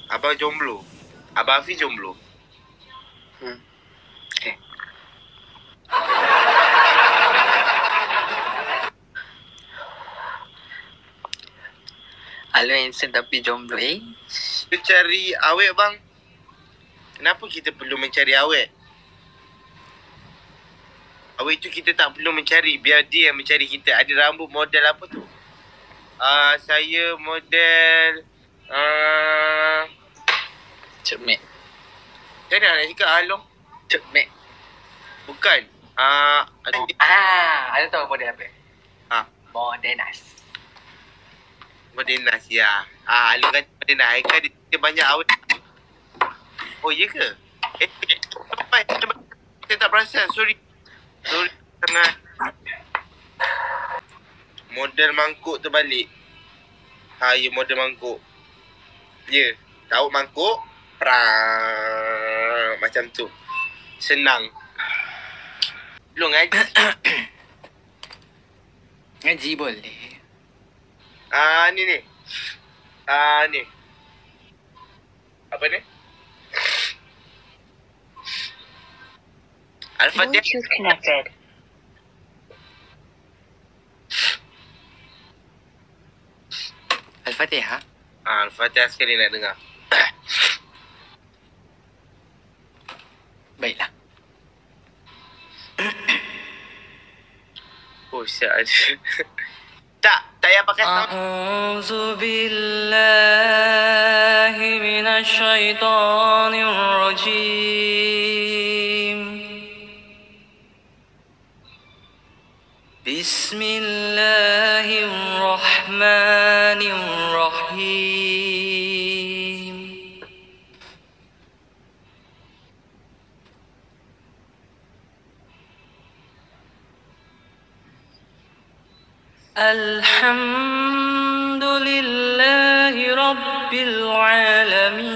Abang jomblo. Abang Hafiz jomblo. Okay. Alo handsome tapi jomblo Mencari awet bang. Kenapa kita perlu mencari awet? Awet tu kita tak perlu mencari. Biar dia yang mencari kita. Ada rambut model apa tu? Saya model Cik Mek. Macam mana nak cakap Along? Cik Mek. Bukan. Ada tahu model apa? Modernas. Modernas ya. Along kata Modernas. Haikal dia banyak awet. Oh ya ke? Saya tak perasan. Sorry sangat. Model mangkuk terbalik. Ya model mangkuk. Ya. Tahu mangkuk. Perang. Macam tu. Senang. Belum ngaji. Ngaji boleh. Ni. Ni. Apa ni? Al-Fatihah. Bluetooth connected. Al-Fatihah. Al-Fatihah sekali nak dengar. Baiklah. Oh, siap ada. Tak payah pakai sound. A'udzu billahi minasy syaithanir rajim. Bismillahirrahmanirrahim. Alhamdulillahi rabbil alamin.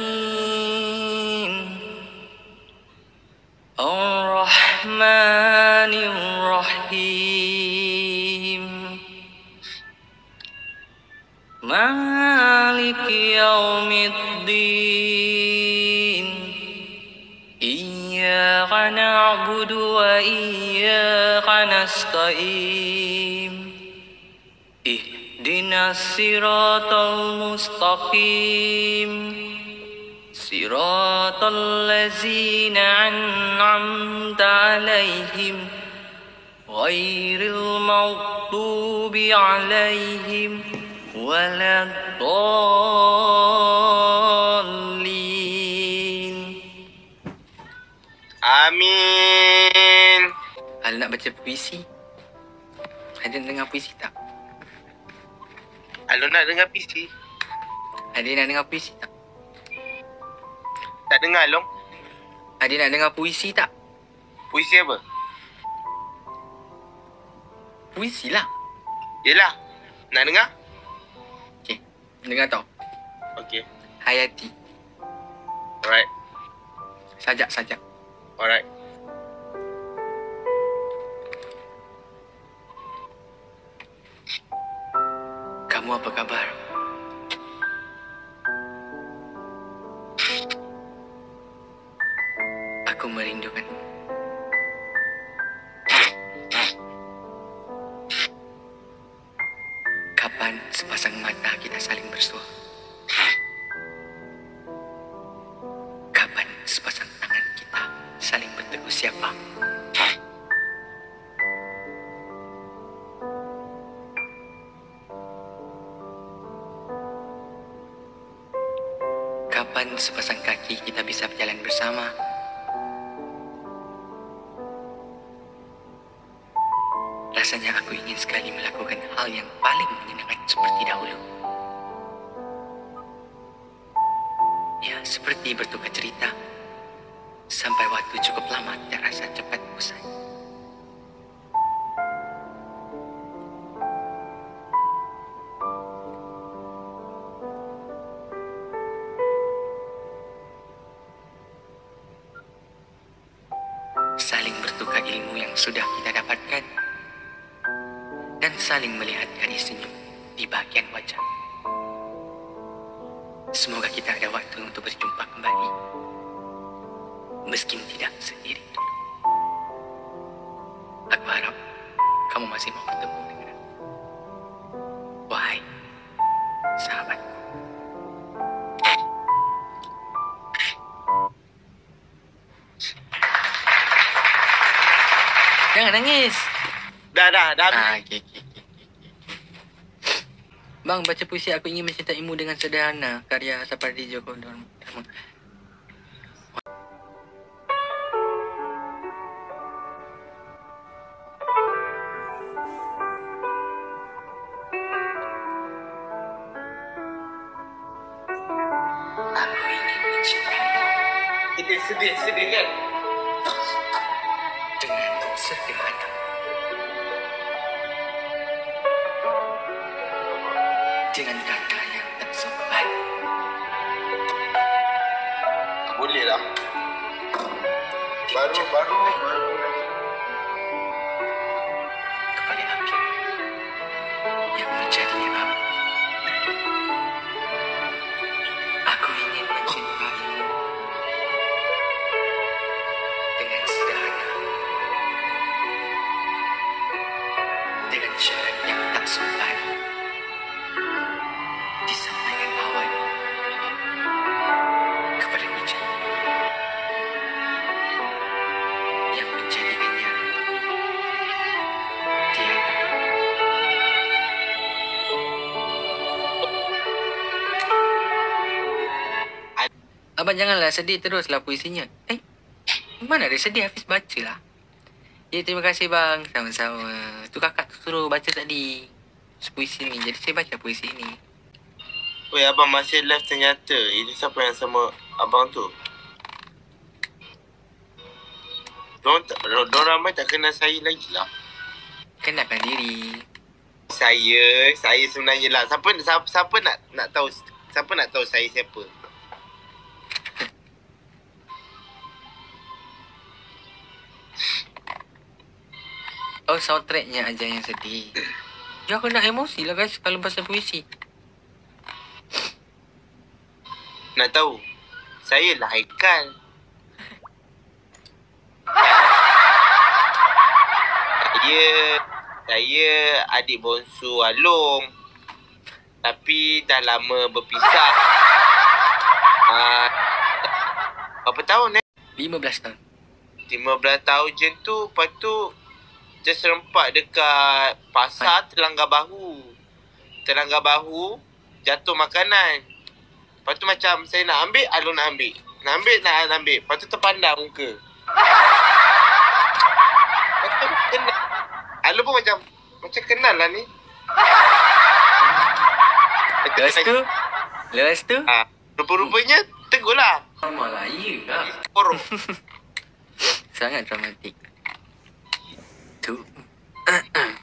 Ar-Rahmanir Rahim. Maliki yaumiddin. Iyyaka na'budu wa iyyaka nasta'in. Ihdinas siratal mustaqim. Siratal ladzina an'amta 'alaihim ghairil maghdubi 'alaihim waladdallin. Amin. Al nak baca puisi? Ada dengar puisi tak? Along nak dengar PC? Ada nak dengar puisi tak? Tak dengar Along. Ada nak dengar puisi tak? Puisi apa? Puisi lah. Yelah. Nak dengar? Okey, dengar tau. Okay. Hayati. Alright. Sajak. Alright. Kamu apa kabar? Aku merindukan. Kapan sepasang mata kita saling bersua? Kapan sepasang tangan kita saling bertegur siapa? Kapan sepasang kaki kita bisa berjalan bersama? Rasanya aku ingin sekali melakukan hal yang paling menyenangkan seperti dahulu. Ya, seperti bertukar cerita. Sampai waktu cukup lama terasa cepat usai. Saling bertukar ilmu yang sudah kita dapatkan dan saling melihat gadis senyum di bahagian wajah. Semoga kita ada waktu untuk berjumpa kembali. Meski tidak sendiri dulu. Aku harap kamu masih mau bertemu dengan aku. Wahai sahabatku. Jangan nangis. Dah habis. Okey. Bang, baca puisi Aku Ingin Mencintaimu Dengan Sederhana, karya Sapardi Djoko Dharma. Aku ingin mencintaimu Kita sedih kan? dengan sederhana. Dengan kata yang tak sopan. Boleh lah. Baru. Kepada aku yang menjadi aku. Aku ingin mencintaimu dengan sederhana, dengan syarat yang tak sopan, disampaikan awal kepada hujan yang menjadikannya dia. Abang janganlah sedih teruslah puisinya. Mana ada sedih, Hafiz bacalah. Ya, terima kasih bang. Sama-sama. Tu kakak tu suruh baca tadi puisi ni. Jadi saya baca puisi ni. Weh, abang masih live ternyata. Ini siapa yang sama abang tu? Diorang ramai tak kenal saya lagi lah. Kenalkan diri. Saya sebenarnya lah. Siapa nak tahu saya siapa? Oh, soundtracknya aja yang sedih. Ya, aku nak emosi lah guys kalau bahasa puisi. Nak tahu? Saya lah Haikal. Saya adik bongsu Along. Tapi dah lama berpisah. Berapa tahun 15 tahun. 15 tahun je tu. Lepas tu terserempak dekat pasar Terlanggar Bahu. Jatuh makanan. Lepas tu macam saya nak ambil, Along nak ambil. Nak ambil. Lepas tu terpandang muka. Lepas tu kenal. Along pun macam kenal lah ni. Lepas tu? Rupa-rupanya tegur lah. Malah iya lah. Korok. Sangat dramatik. Tu.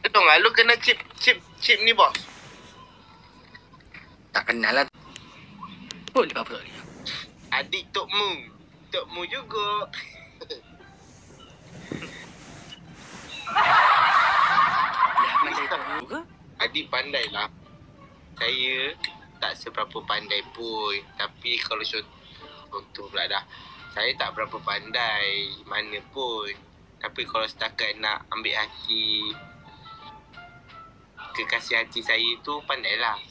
Tengok Along kena chip ni bos. Tak kenal lah. Boleh apa boleh. Adik Tok Mu juga. Dah pandai tahu ke? Adik pandai lah. Saya tak seberapa pandai pun. Tapi kalau contoh pula dah. Saya tak berapa pandai mana pun. Tapi kalau setakat nak ambil hati kekasih hati saya tu, pandailah.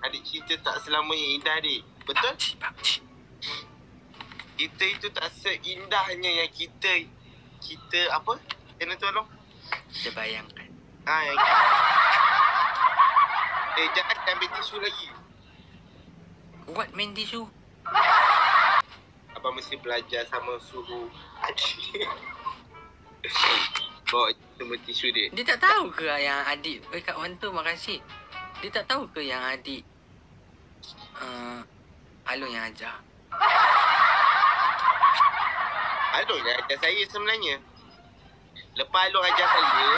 Adik cerita tak selamanya indah adik. Betul? Kita itu tak seindahnya yang kita apa? Kena tu Along? Kita bayangkan. Yang jangan ambil tisu lagi. What main tisu? Abang mesti belajar sama suhu adik. Bawa semua tisu dia. Dia tak tahu ke yang adik Kak Wan tu makasih. Dia tak tahu ke yang adik Along yang ajar. Along yang ajar saya sebenarnya. Lepas Along ajar saya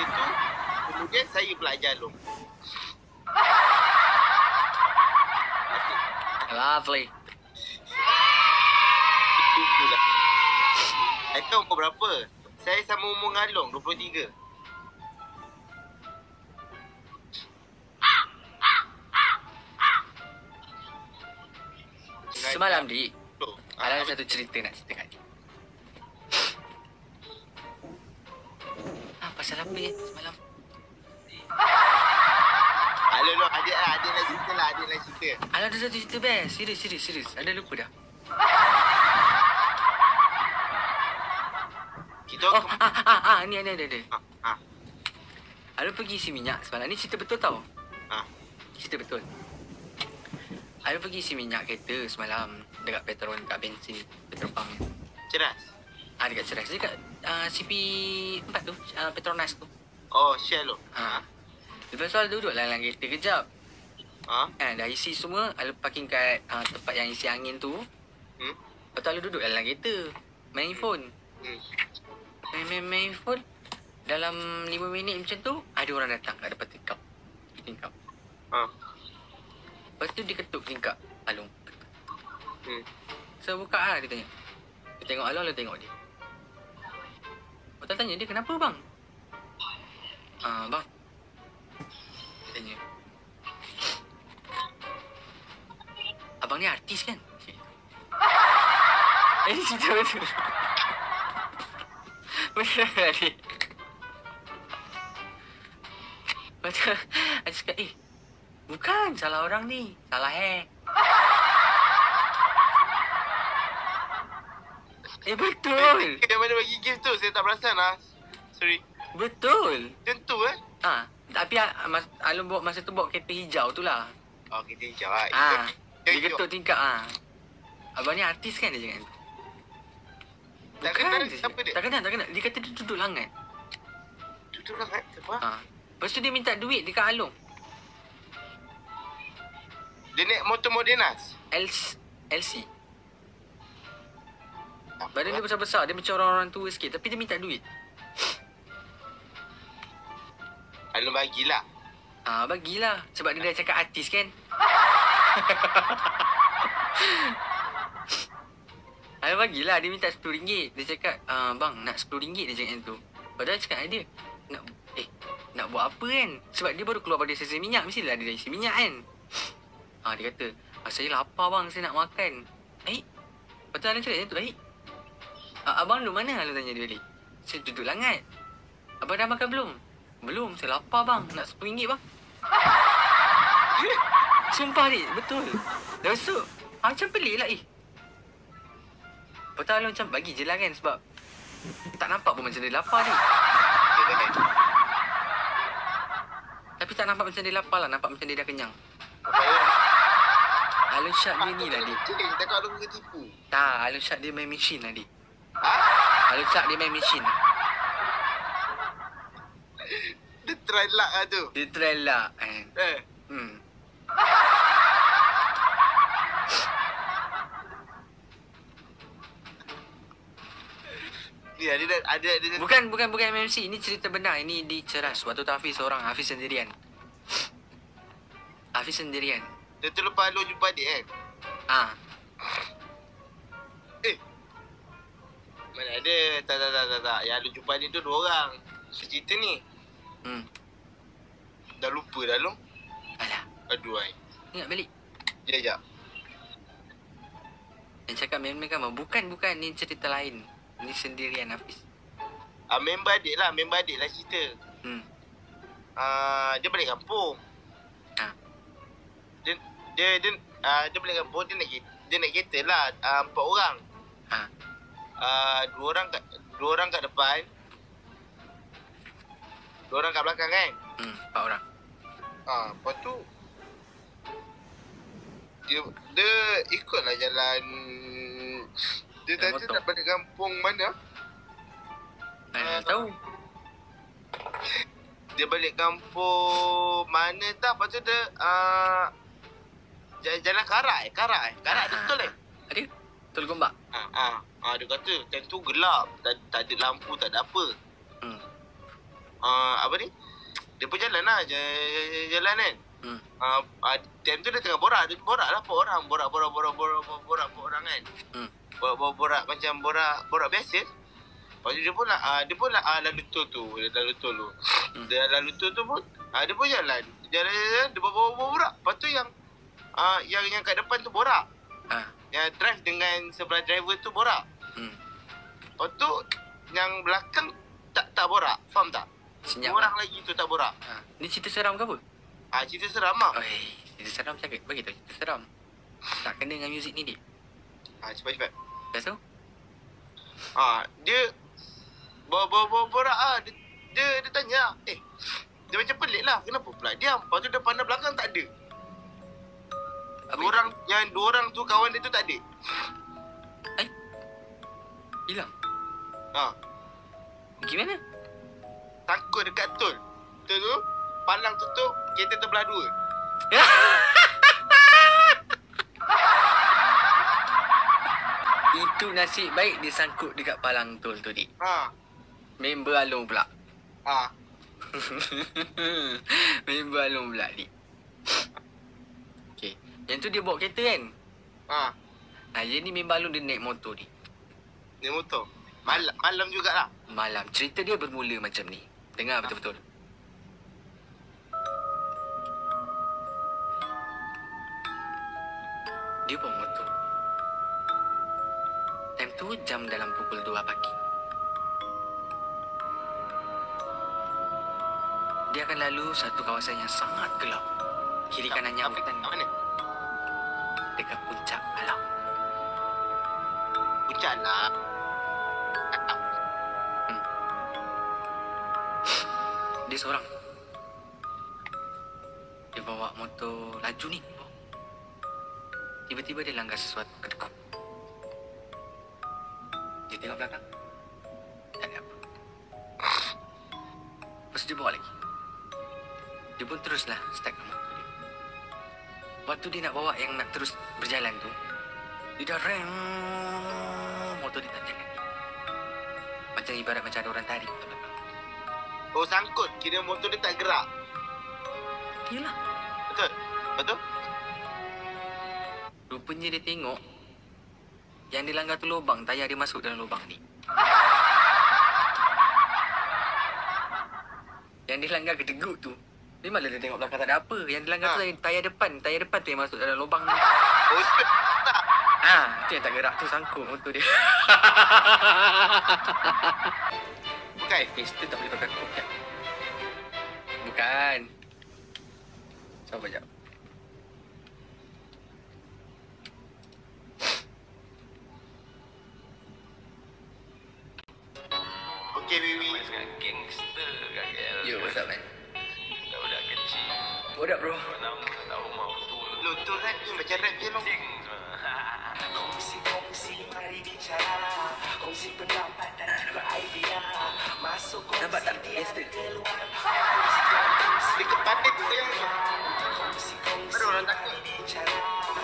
tu, kemudian saya pula ajar Along. Lovely. Itulah. Saya tahu umur berapa? Saya sama umur dengan Along, 23. Semalam, Dik. Tu. Ada satu cerita nak ceritakan. Pasal apa ya semalam? Alah lu, adik lah cerita lah, adik lah cerita. Alah, ada satu cerita best. Serius. Ada lupa dah. Kita Ni ada. Ada pergi isi minyak semalam. Ni cerita betul tau. Cerita betul. Ada pergi isi minyak kereta semalam dekat petrol, dekat bensin, petrol pump. Ceras. Dekat Ceras. Dekat CP4 tu, Petronas tu. Oh, share lu. Lepas tu duduk dalam kereta kejap. Ha? Dah isi semua. Ada parking kat tempat yang isi angin tu. Lepas tu duduk dalam kereta. Main phone. Main phone. Dalam 5 minit macam tu, ada orang datang kat depan tingkap. Lepas tu dia ketuk tingkap Along. So buka lah, dia tanya. Dia tengok Along, dia tengok dia. Lepas tanya dia, kenapa bang? Bang. Dia tanya. Abang ni artis kan? Ini cerita betul. Betul tadi. Lepas tu, aku cakap, bukan, salah orang ni. Salah betul. Yang mana bagi gift tu, saya tak perasan lah. Sorry. Betul. Macam tu Tapi Alun bawa masa tu bawa kereta hijau tu lah. Oh, kita hijau lah. Dia ketuk tingkap Abang ni artis kan, dia cakap. Tak kenal siapa dia? Tak kenal. Dia kata dia duduk langat. Duduk langat? Siapa? Lepas tu dia minta duit dekat Along. Dia naik motor Modenas? LC. Badan dia besar-besar. Dia macam orang-orang tua sikit. Tapi dia minta duit. Alun bagilah. Bagilah. Sebab dia dah cakap artis kan. Alun bagilah. Dia minta RM10. Dia cakap, bang nak RM10 dia cakap tu. Padahal cakap dia, nak buat apa kan? Sebab dia baru keluar pada stesen minyak. Mestilah dia dah isi minyak kan. Dia kata, saya lapar bang, saya nak makan. Lepas tu Alun cakap macam tu, abang duduk mana? Alun tanya dia balik. Saya duduk langat. Abang dah makan belum? Belum, saya lapar bang. Nak RM10 bang. Sumpah ni, betul. Lepas tu, macam pelik lah Lepas tu Alun macam bagi je lah kan. Sebab tak nampak pun macam dia lapar ni. Tapi tak nampak macam dia lapar lah. Nampak macam dia dah kenyang. Alun syak dia ni lah dia. Takut Alun kena tipu. Tak, Alun syak dia main mesin lah dia. Alun syak dia main mesin lah. Dia try luck lah tu. Dia try luck kan. Ni ada Bukan MMC. Ini cerita benar. Ini di Ceras. Waktu tu Hafiz seorang. Hafiz sendirian. Dia tu lepas Alun jumpa adik kan? Mana ada. Tak. Yang Alun jumpa adik tu 2 orang. Cerita ni. Dah lupa dah Alun. Alah. Aduh Ingat balik. Sekejap. Yang cakap memang kan. Bukan. Ni cerita lain. Ni sendirian Hafiz. Member adik lah cerita. Dia balik kampung. Dia balik kampung. Dia naik kereta lah. 4 orang. 2 orang kat depan. 2 orang kat belakang kan? 4 orang. Lepas tu Dia ikutlah jalan. Dia tadi nak balik kampung mana? Tahu. Dia balik kampung mana tak? Lepas tu dia jalan Karak ada betul Ada. Betul Gombak. Dia kata time tu gelap. Tak ada lampu, tak ada apa. Apa ni? Dia pun jalan lah. Jalan kan. Time tu dia tengah borak. Dia borak lah 4 orang. Borak 4 orang kan. Borak macam borak biasa. Lepas tu dia pun lalu tol tu. Dia lalu tol tu pun dia pun jalan. Dia borak. Lepas tu yang kat depan tu borak. yang drive dengan sebelah driver tu borak. Lepas tu yang belakang tak borak. Faham tak? Senyap Orang lah. lagi tu tak borak. Ni cerita seram ke apa? Cerita seram lah. Cerita seram cakap. Bagi tahu cerita seram. Tak kena dengan muzik ni dia. Cepat-cepat. Dah tahu? Dia borak lah. Dia tanya, dia macam pelik lah. Kenapa pula diam? Lepas tu depan dan belakang tak ada. Dua orang tu kawan dia tu tak ada. Hilang? Gimana? Takut dekat tol. Tol tu, palang tutup, kereta terbelah dua. Itu nasib baik dia sangkut dekat palang tol tu, Dik. Member Along pula. Member Along pula, Dik. Okay. Yang tu dia bawa kereta kan? Yang ni member Along dia naik motor, Dik. Naik motor? Malam jugalah. Malam. Cerita dia bermula macam ni. Dengar betul-betul. Dia bawa motor. Time tu jam dalam pukul 2 pagi. Dia akan lalu satu kawasan yang sangat gelap. Kiri kanannya hutan. Mana? Dekat puncak alam. Puncak lah. Dia seorang. Dia bawa motor laju ni. Tiba-tiba dia langgar sesuatu kedekut. Dia tengok belakang. Tak ada apa. Lepas dia bawa lagi. Dia pun teruslah startkan motor dia. Waktu dia nak bawa yang nak terus berjalan tu, dia dah rem. Motor dia tak jalan. Macam ibarat macam ada orang tarik kat belakang. Sangkut. Kira motor dia tak gerak. Yelah. Betul? Rupanya dia tengok yang dia langgar tu lubang, tayar dia masuk dalam lubang ni. Yang dia langgar kedeguk tu, memanglah dia tengok belakang tak ada apa. Yang dia langgar tu tayar depan tu yang masuk dalam lubang ni. Tu yang tak gerak tu sangkut motor dia. Bukan? Pistol tak boleh pakai kod kan? Bukan. Sabar sekejap. Okay, baby. Gangster kan, Gel. Yo, what's up, man? Budak kecil. What up, bro? Nama tak rumah betul. Lu tu rap tu macam rap je lu. Kongsi-kongsi mari bicara. Kongsi pendapat dan juga idea. Masuk kongsi. Nampak tak? Gangster. Dia kepada tu yang Kongsi-kongsi baru orang takut. bicara.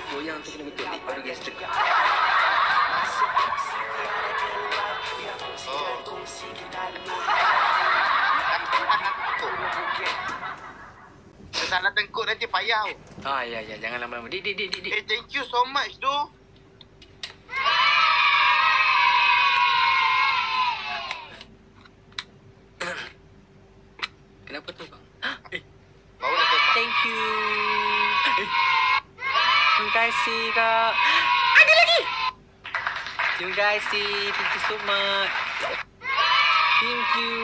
Goyang tu kena betul, Dik. Baru gangster. Masuk kongsi tiada keluar. Biar kongsi dan kongsi kita lihat. Salah tengkuk nanti payah. Ya. Jangan lama-lama. Dik. Thank you so much tu. Kenapa tu, bang? Baru nak tembak. Thank you. Terima kasih, Kak. Ada lagi. Terima kasih. Thank you so much. Thank you.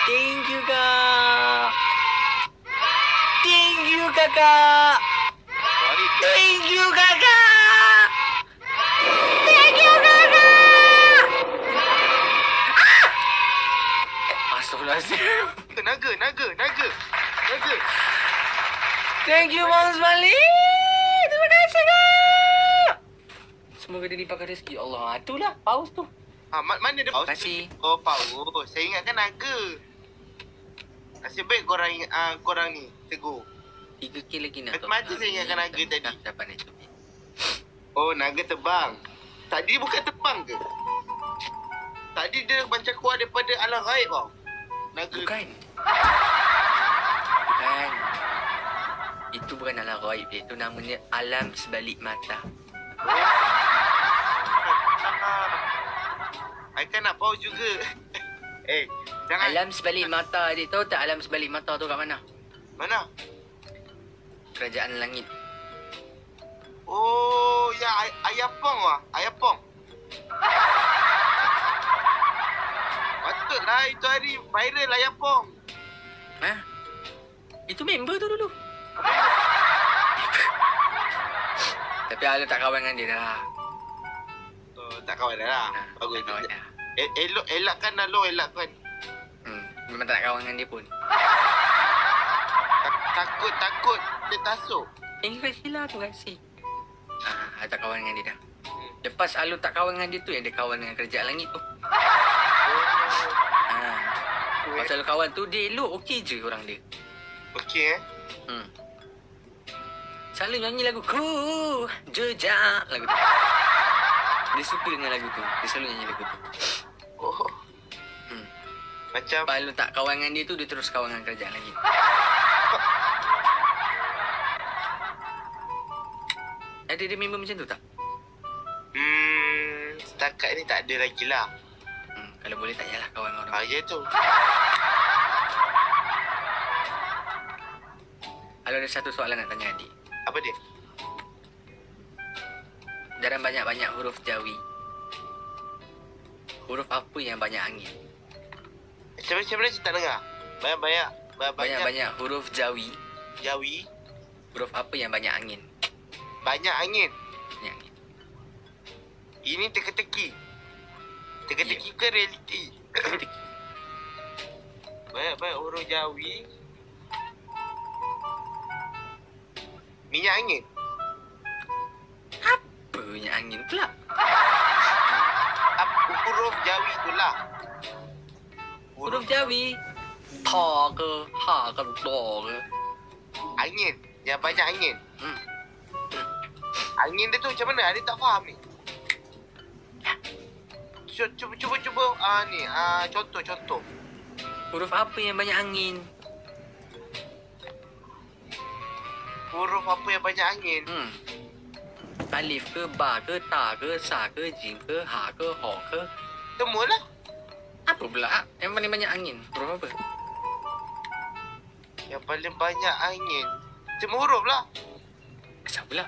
Thank you, Kak. Thank you, Kakak. Sorry. Thank you, Kakak. Thank you, Kakak. Astagfirullahaladzim. Naga. Thank you, Bang Smali. Terima kasih, Kak. Semoga dia limpahkan rezeki. Ya Allah, itulah paus tu. Mana dia? Terima kasih. Paus. Saya ingatkan naga. Nasib baik korang ni tegur. 3K lagi nak. Macam saya ingatkan naga tadi. Dapat naik tu. Naga terbang. Tadi bukan terbang ke? Tadi dia macam keluar daripada alam gaib tau. Naga. Bukan. Itu bukan alam gaib dia. Itu namanya alam sebalik mata. I kan nak paus juga. Jangan. Alam sebalik mata dia. Tahu tak alam sebalik mata tu kat mana? Mana? Kerajaan langit. Oh, ya ayah pong lah. Ayah pong. Patutlah itu hari viral ayah pong. Ha? Itu member tu dulu. Tapi Alun tak kawan dengan dia dah. Oh, tak kawan dah lah. Ha, Bagus. tak kawan dah. Elakkan lah lo, elakkan. Memang tak nak kawan dengan dia pun. Takut dia tasuk. Kasih lah tu kasih. Tak kawan dengan dia dah. Lepas Alun tak kawan dengan dia tu, yang dia kawan dengan kerajaan langit tu. Pasal kawan tu, dia elok okey je orang dia. Okey Selalu nyanyi lagu Ku Jejak lagu tu. Dia suka dengan lagu tu. Dia selalu nyanyi lagu tu. Oh. Macam Lepas Alun tak kawan dengan dia tu, dia terus kawan dengan kerajaan langit. Ada dia member macam tu tak? Setakat ni tak ada lagi lah. Kalau boleh tak payahlah kawan dengan orang. Ya tu. Kalau ada satu soalan nak tanya adik. Apa dia? Dalam banyak-banyak huruf Jawi, huruf apa yang banyak angin? Macam mana saya tak dengar? Banyak-banyak huruf Jawi, Jawi. huruf apa yang banyak angin? Banyak angin. Banyak angin. Ini teka-teki. Teka-teki ke realiti? Banyak-banyak huruf Jawi. Minyak angin. Apa minyak angin pula? Huruf Jawi itulah. Huruf Jawi. Ta ke, ha ke, do ke? Angin. Yang banyak angin. Angin dia tu macam mana? Adik tak faham ni. Cuba ni contoh. Huruf apa yang banyak angin? Huruf apa yang banyak angin? Alif ke, ba ke, ta ke, sa ke, jim ke, ha ke, ho ke? Semualah. Apa pula yang paling banyak angin? Huruf apa? Yang paling banyak angin. Semua huruf lah. Asal pula?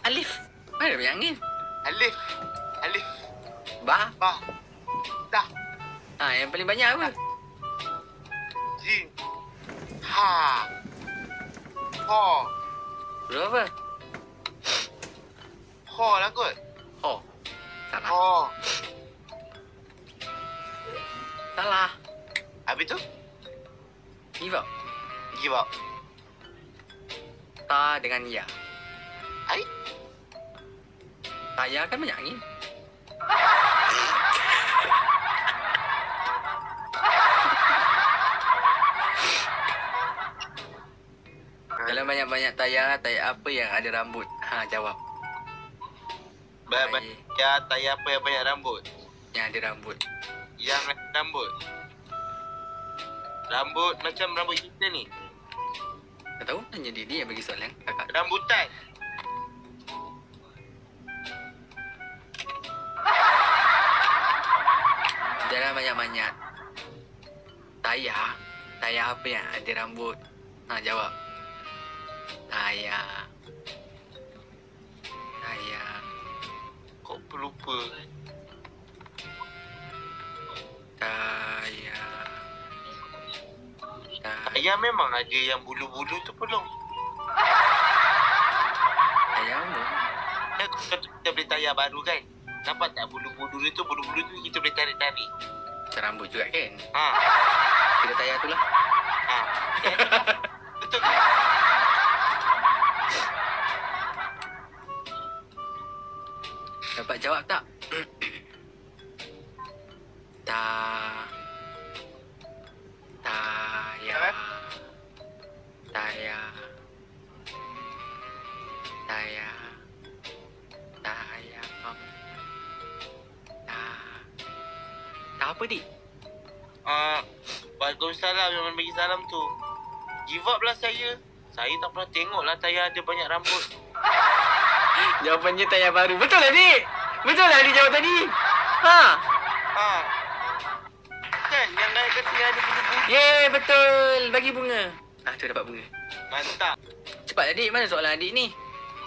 Alif. Mana banyak angin? Alif. Ba. Dah. Yang paling banyak apa? Jim. Ha. Ho. Huruf apa? Ho lah kot. Ho. Salah. Ho. Salah. Habis tu? Give up. Give up. Ta dengan ya. Hai? Ta ya kan banyak angin. Dalam banyak-banyak tayar apa yang ada rambut? Jawab. Tayar apa yang banyak rambut? Yang ada rambut. Yang ada rambut. Rambut macam rambut kita ni. Tak tahu, tanya dia yang bagi soalan. Kakak. Rambutan. Dalam banyak-banyak tayar apa yang ada rambut? Jawab. Tayar. Kok pelupa? Tayar. Tayar memang ada yang bulu-bulu tu belum. Tayar apa? Kita beli tayar baru kan? Nampak tak bulu-bulu tu kita boleh tarik-tarik. Macam rambut juga kan? Ha. Kira tayar tu lah. Ha. Betul ke? Dapat jawab tak? Tayar. Apa dik? Waalaikumsalam yang bagi salam tu. Give up lah saya. Saya tak pernah tengok lah tayar ada banyak rambut. Jawapannya tayar baru. Betul lah dik? Betul lah dik jawab tadi? Kan yang lain kata yang ada bulu-bulu. Yeay betul. Bagi bunga. Tu dapat bunga. Mantap. Cepat adik. Mana soalan adik ni?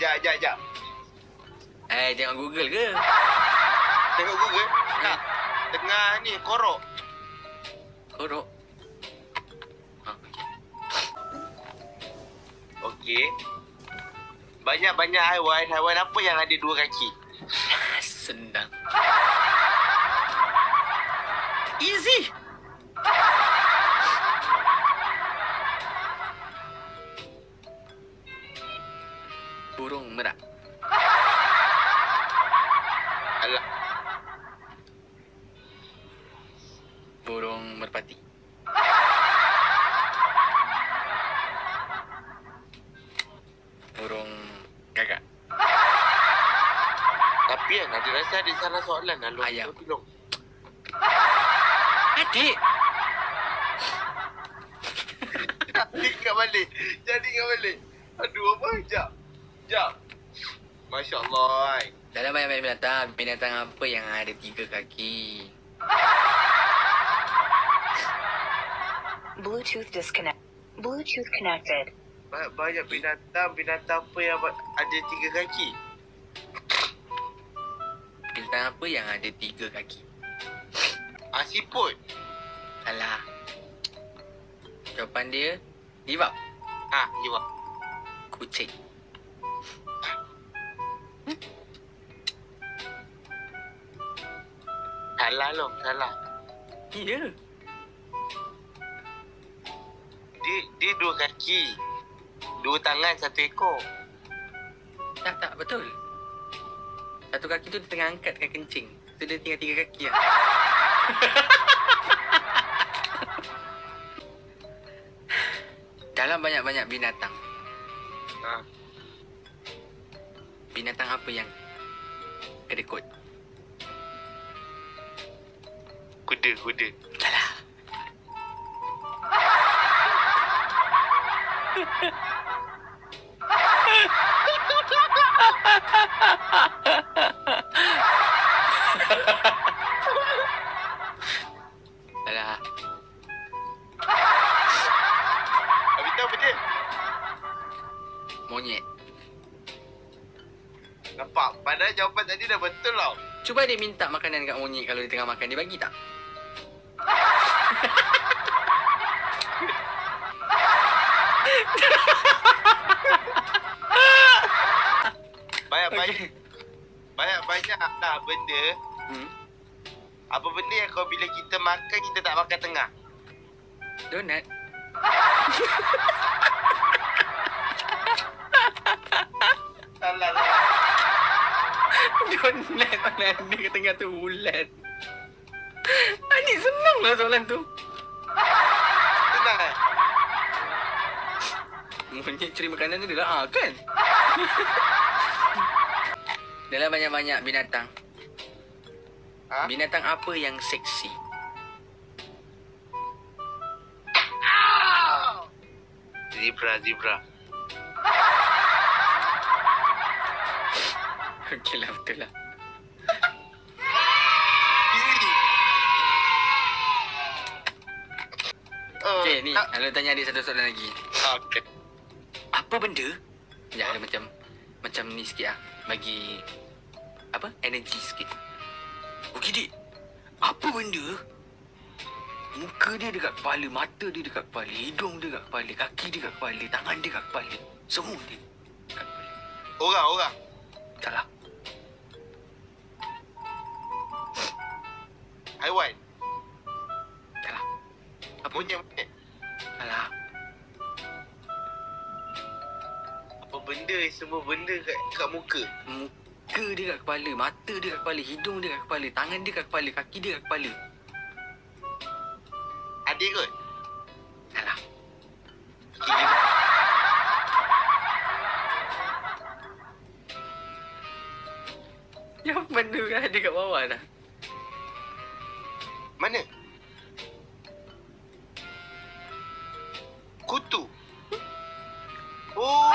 Jap. Tengok Google ke? Tengok Google. Tak. Tengah ni korok. Korok. Okey. Banyak-banyak haiwan. Haiwan apa yang ada 2 kaki? Senang. Easy. Burung merak. Alah. Burung merpati. Burung gagak. Tapi kan ada rasa ada salah soalan lah. Ayam. Tolong. Adik. Jadi kat balik. Aduh, apa? Jap. Masya Allah. Dalam banyak binatang apa yang ada 3 kaki? Bluetooth connected. Banyak binatang apa yang ada 3 kaki? Binatang apa yang ada 3 kaki? Siput. Alah. Jawapan dia, give up. Jawab. Kucing. Salah. Ya. Dia 2 kaki. 2 tangan, 1 ekor. Tak, betul. 1 kaki tu dia tengah angkatkan kencing. So dia tinggal 3 kaki lah. Dalam banyak-banyak binatang, binatang apa yang kedekut? Kuda. Salah. Salah. Habis tu apa dia? Monyet. Nampak? Padahal jawapan tadi dah betul tau. Cuba dia minta makanan kat monyet kalau dia tengah makan. Dia bagi tak? Banyak lah benda. Apa benda yang kalau bila kita makan, kita tak makan tengah? Donat. Salah. Donat mana ada kat tengah tu bulat. Adik senang lah soalan tu. Senang kan? Monyet cari makanan tu dia lah kan? Dalam banyak-banyak binatang, binatang apa yang seksi? Zebra. Okey lah, betul lah. Okey, ni Alun tanya adik satu soalan lagi. Okey. Apa benda? Ya, ada macam ni sikit lah. Bagi apa? Energi sikit. Okey, Dik. Apa benda? Muka dia dekat kepala, mata dia dekat kepala, hidung dia dekat kepala, kaki dia dekat kepala, tangan dia dekat kepala. Semua dia dekat kepala. Orang. Salah. Haiwan. Salah. Apa? Monyet. Salah. Apa benda, semua benda kat muka? Muka dia kat kepala, mata dia kat kepala, hidung dia kat kepala, tangan dia kat kepala, kaki dia kat kepala. Adik kot? Salah. Gigi. Jawapan tu kan ada kat bawah dah. Mana? Kutu. Oh.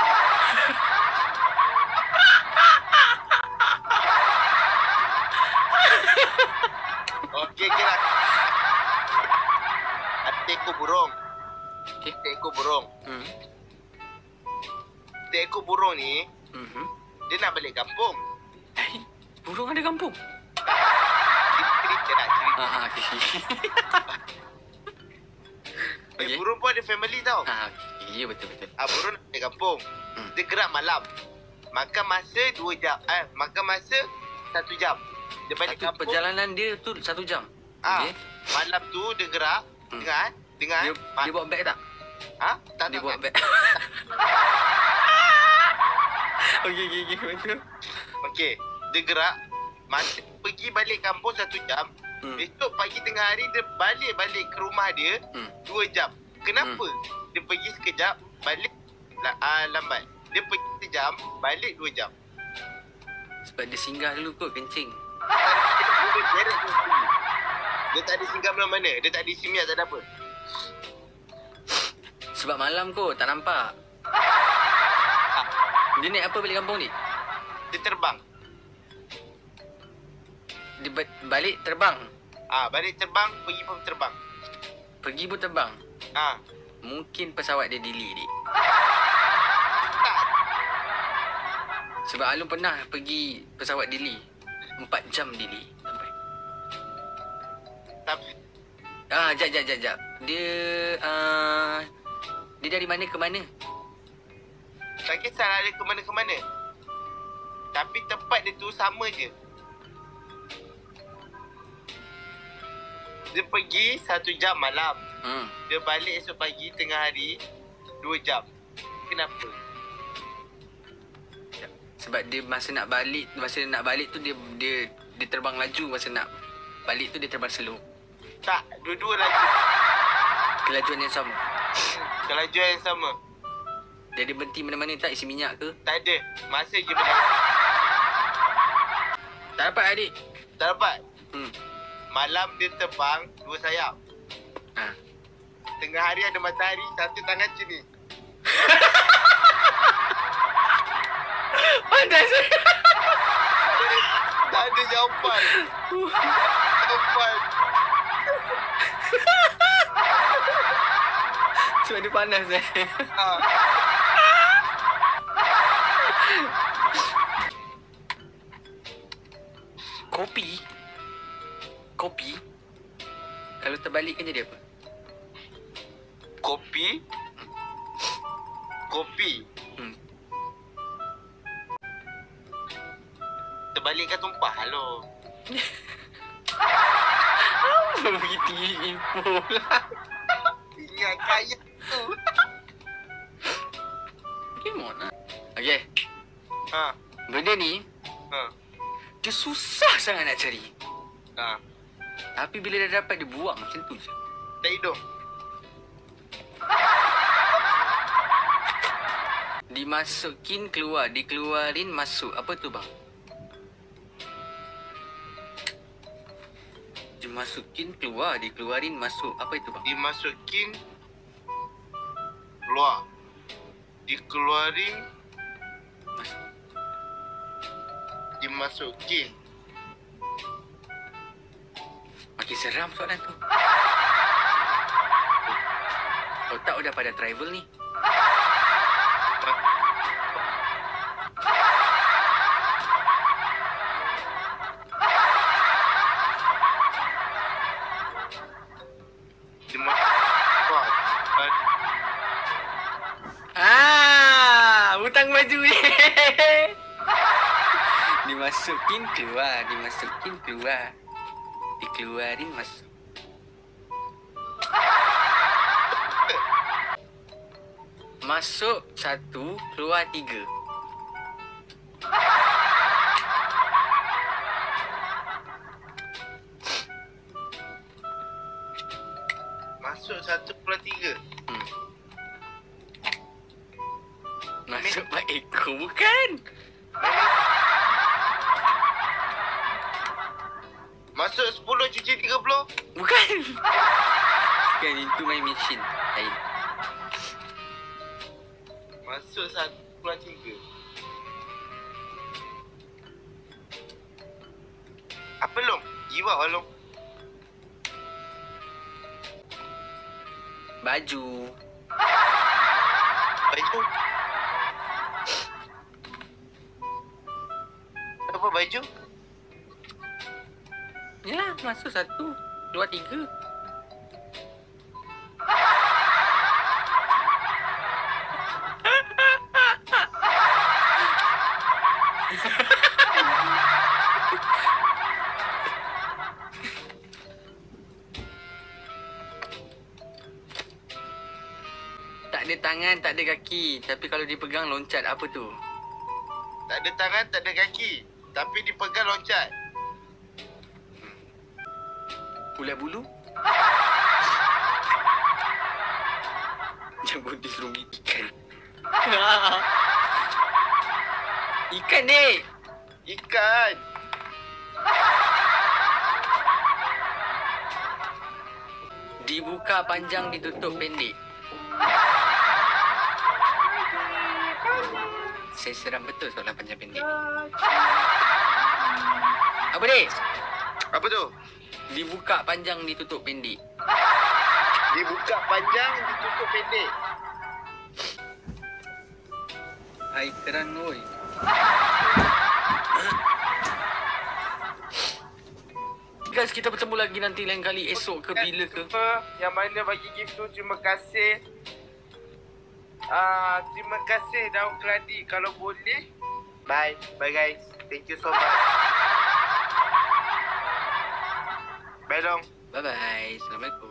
Okey lah. Ada ekor burung. Okey. Ekor burung. Ekor burung ni, dia nak balik kampung. Burung ada kampung. Cerita nak cerita. Okey. Burung pun ada family tau. Ya betul-betul. Burung ada kampung. Dia gerak malam. Makan masa 2 jam. Makan masa 1 jam. Dia balik Satu kampung. perjalanan dia tu 1 jam. Okey. Malam tu dia gerak. Dengar. Dia bawa beg tak? Tak Dia bawa beg. Okey. Betul. Okey. Dia gerak. Masa pergi balik kampung 1 jam. Esok pagi tengah hari dia balik ke rumah dia 2 jam. Kenapa? Dia pergi sekejap, balik lambat. Dia pergi sejam, balik 2 jam. Sebab dia singgah dulu kot kencing. Dia tak ada singgah mana-mana. Dia tak ada simiak, tak ada apa. Sebab malam kot, tak nampak. Dia naik apa balik kampung ni? Dia terbang. Dia balik terbang. Balik terbang, pergi pun terbang. Pergi pun terbang. Ah, Mungkin pesawat dia delay dik. tak. Sebab Alun pernah pergi pesawat delay. 4 jam delay sampai. Tapi Jap. Dia dari mana ke mana? tak kisahlah dia ke mana-ke-mana. Tapi tempat dia tu sama je. Dia pergi 1 jam malam. Dia balik esok pagi tengah hari 2 jam. Kenapa? Sebab dia masa nak balik tu dia terbang laju, masa nak balik tu dia terbang slow. Tak, dua-dua lagi. Kelajuan yang sama. Kelajuan yang sama. Dia ada berhenti mana-mana tak isi minyak ke? Tak ada. Masa je berlalu. Tak dapat adik. Tak dapat. Hmm. Malam dia terbang 2 sayap. Ha. Tengah hari ada matahari, satu tangan macam ni. Panas. Tak ada jawapan. Jawapan. Sebab dia panas Ha. Kopi kalau terbalik kan jadi apa? Kopi. Terbalikkan tumpah. Halo. Apa begitu info lah. Ingat kaya tu. Gimana? Okay. Ha. Benda ni dia susah sangat nak cari. Tapi bila dah dapat dia buang macam tu je. Tak hidung. Dimasukin keluar, dikeluarin masuk. Apa tu bang? Dimasukin keluar, dikeluarin masuk. Apa itu bang? Dimasukin, keluar. Dikeluarin, Masuk. dimasukin. Makin seram soalan tu. Otak udah pada travel ni. Hutang baju ni. Dimasukin keluar, dimasukin keluar. Dikeluarin masuk. Masuk 1, keluar 3. Masuk 1, keluar 3. Masuk Pak Eko bukan? Masuk 10, cuci 30. Bukan. Bukan, itu main mesin. Lain. Masuk 1, keluar 3. Apa long? Jiwa long. Baju. Baju. Apa baju? Yalah, masuk 1, 2, 3. Tak ada tangan, tak ada kaki. Tapi kalau dipegang loncat, apa tu? Tak ada tangan, tak ada kaki. Tapi dipegang loncat. Ulat bulu? Jangan disuruh ikan. Ikan ni! Ikan. Dibuka panjang, ditutup pendek. Saya seram betul soalan panjang pendek. Apa ni? Apa tu? Dibuka panjang, ditutup pendek. Dibuka panjang, ditutup pendek. Air keran oi. Guys, kita bertemu lagi nanti lain kali, esok ke bila ke. Yang mana bagi gift tu, terima kasih. Terima kasih Daun Keladi. Kalau boleh, bye. Bye guys. Thank you so much. Bye dong. Bye-bye. Assalamualaikum.